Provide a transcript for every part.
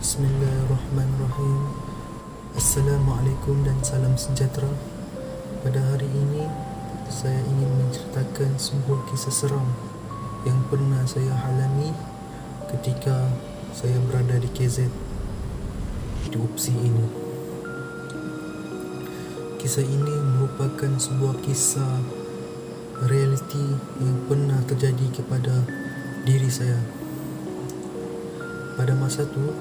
Bismillahirrahmanirrahim. Assalamualaikum dan salam sejahtera. Pada hari ini saya ingin menceritakan sebuah kisah seram yang pernah saya alami ketika saya berada di KZ di UPSI ini. Kisah ini merupakan sebuah kisah realiti yang pernah terjadi kepada diri saya. Pada masa itu,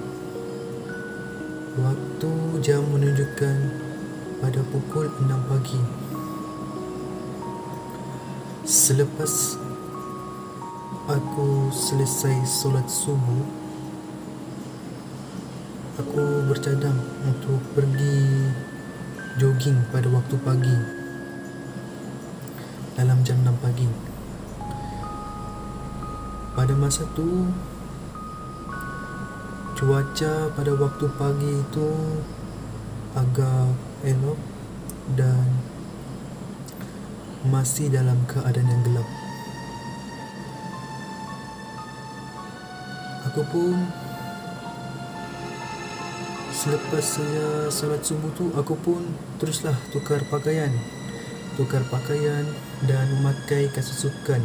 waktu jam menunjukkan pada pukul 6 pagi. Selepas aku selesai solat subuh, aku bercadang untuk pergi jogging pada waktu pagi, dalam jam 6 pagi. Pada masa itu, cuaca pada waktu pagi itu agak elok dan masih dalam keadaan yang gelap. Aku pun selepas saya solat subuh tu, aku pun teruslah tukar pakaian dan memakai kasut sukan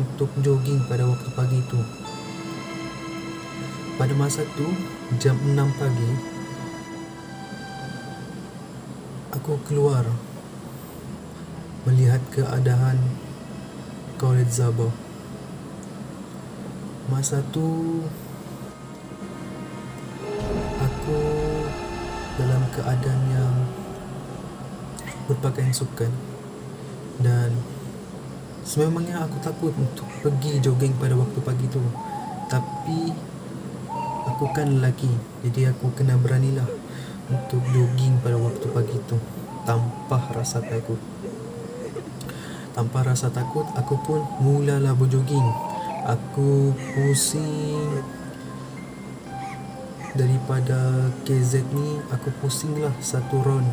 untuk jogging pada waktu pagi itu. Pada masa itu, jam 6 pagi, aku keluar melihat keadaan Khalid Zabah. Masa itu, aku dalam keadaan yang berpakaian sukan dan sememangnya aku takut untuk pergi jogging pada waktu pagi itu. Tapi aku kan lelaki, jadi aku kena beranilah untuk jogging pada waktu pagi itu tanpa rasa takut. Aku pun mulalah berjogging. Aku pusing daripada KZ ni, aku pusinglah satu round.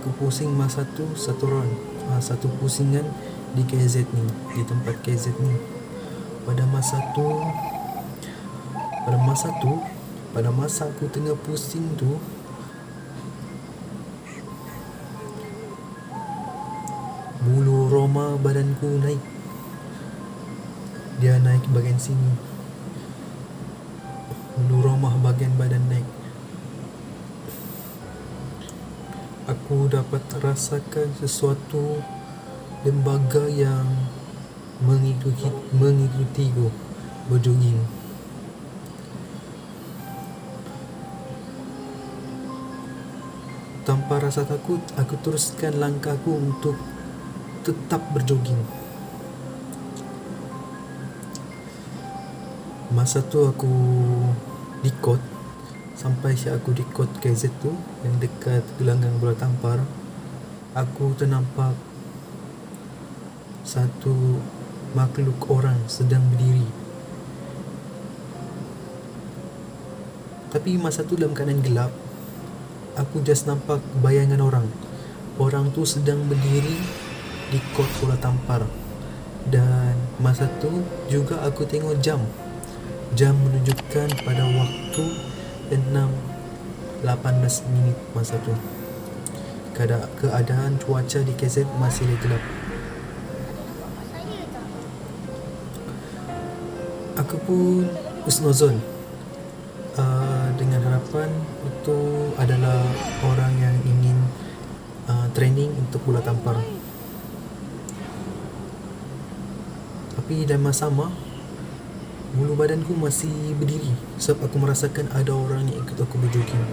Aku pusing masa tu satu round, satu pusingan di KZ ni, di tempat KZ ni. Pada masa aku tengah pusing tu, bulu roma badanku naik. Dia naik bahagian sini. Bulu roma bahagian badan naik. Aku dapat rasakan sesuatu lembaga yang mengikutiku berjogging. Tanpa rasa takut, aku teruskan langkahku untuk tetap berjogging. Masa tu aku di kot, sampai aku di kot KZ tu yang dekat gelanggang bola tampar, aku ternampak satu makhluk orang sedang berdiri. Tapi masa tu dalam keadaan gelap, aku just nampak bayangan orang. Orang tu sedang berdiri di kot bola tampar. Dan masa tu juga aku tengok jam menunjukkan pada waktu 6:18 masa tu. Keadaan cuaca di KZ masih gelap. Aku pun husnuzon dengan harapan itu adalah orang yang ingin training untuk bola tampar. Tapi dalam masa sama, bulu badanku masih berdiri sebab aku merasakan ada orang yang ikut aku berjogging.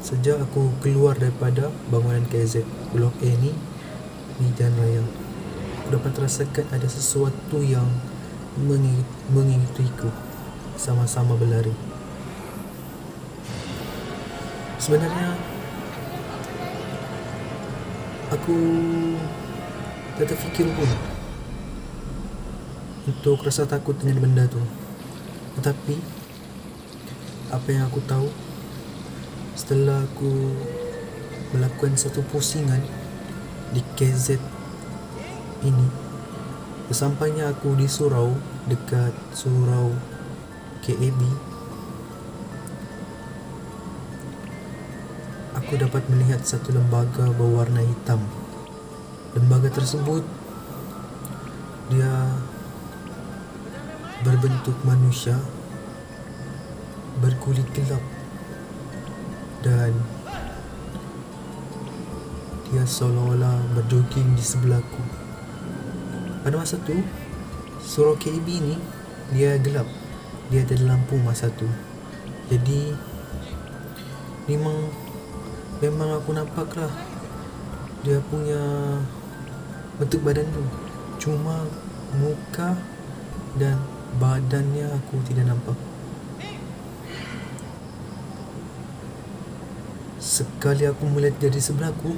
Sejak aku keluar daripada bangunan KZ Blok A ni di Jalan Raya, aku dapat rasakan ada sesuatu yang mengikutiku. Sama-sama berlari. Sebenarnya aku tak terfikir pun untuk rasa takut dengan benda tu. Tetapi apa yang aku tahu, setelah aku melakukan satu pusingan di KZ ini, sesampainya aku di surau, dekat surau KAB, aku dapat melihat satu lembaga berwarna hitam. Lembaga tersebut dia berbentuk manusia, berkulit gelap, dan dia seolah-olah berjogging di sebelahku. Pada masa tu, surau KB ni dia gelap, dia ada lampu masa tu. Jadi memang aku nampak lah dia punya bentuk badan tu. Cuma muka dan badannya aku tidak nampak. Sekali aku melihat dia di sebelahku,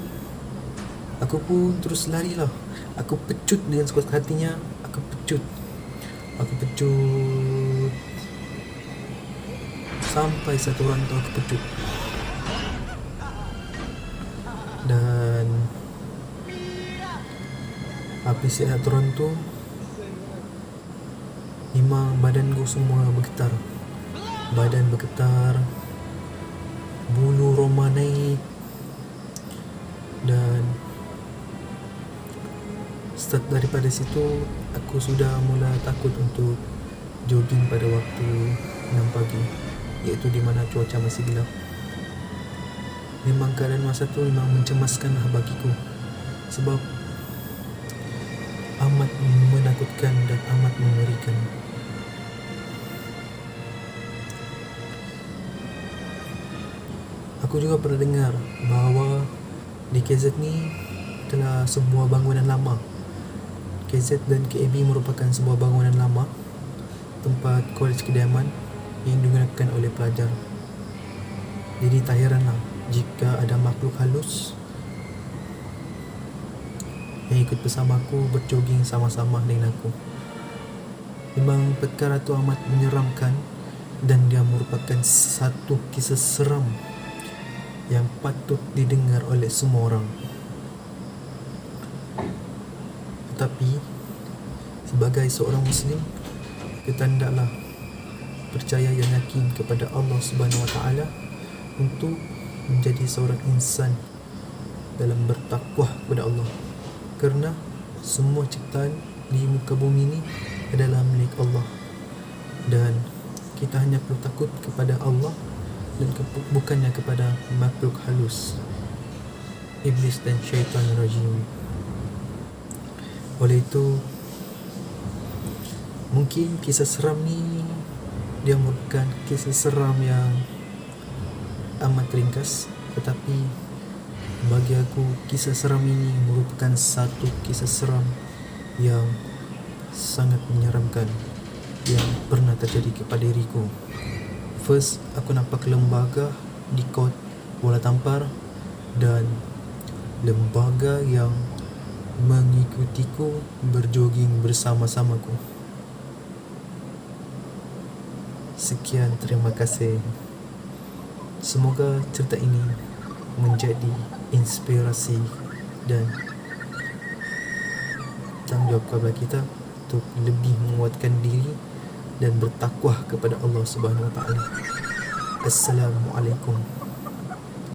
aku pun terus lari lah. Aku pecut dengan sekuat hatinya. Aku pecut sampai satu orang tu aku pecut. Dan habis satu orang tu, memang badan ku semua bergetar. Badan bergetar, bulu roma naik, dan start daripada situ aku sudah mula takut untuk jogging pada waktu 6 pagi, iaitu di mana cuaca masih gelap. Memang keadaan masa tu memang mencemaskan lah bagiku, sebab amat menakutkan dan amat mengerikan. Aku juga pernah dengar bahawa di KZ ni adalah sebuah bangunan lama. KZ dan KB merupakan sebuah bangunan lama, tempat kolej kediaman yang digunakan oleh pelajar. Jadi tak heranlah jika ada makhluk halus yang ikut bersamaku berjogging sama-sama dengan aku. Memang perkara itu amat menyeramkan, dan dia merupakan satu kisah seram yang patut didengar oleh semua orang. Tetapi sebagai seorang Muslim, kita hendaklah percaya dan yakin kepada Allah Subhanahu Wa Taala untuk menjadi seorang insan dalam bertakwa kepada Allah. Kerana semua ciptaan di muka bumi ini adalah milik Allah, dan kita hanya perlu takut kepada Allah dan bukannya kepada makhluk halus, iblis dan syaitan rajim. Oleh itu, mungkin kisah seram ni dia merupakan kisah seram yang amat ringkas, tetapi bagi aku kisah seram ini merupakan satu kisah seram yang sangat menyeramkan yang pernah terjadi kepada diriku. First, aku nampak lembaga di kot bola tampar, dan lembaga yang mengikutiku berjogging bersama-samaku. Sekian, terima kasih. Semoga cerita ini menjadi inspirasi dan tanggungjawab kepada kita untuk lebih menguatkan diri dan bertakwa kepada Allah Subhanahu Wa Taala. Assalamualaikum.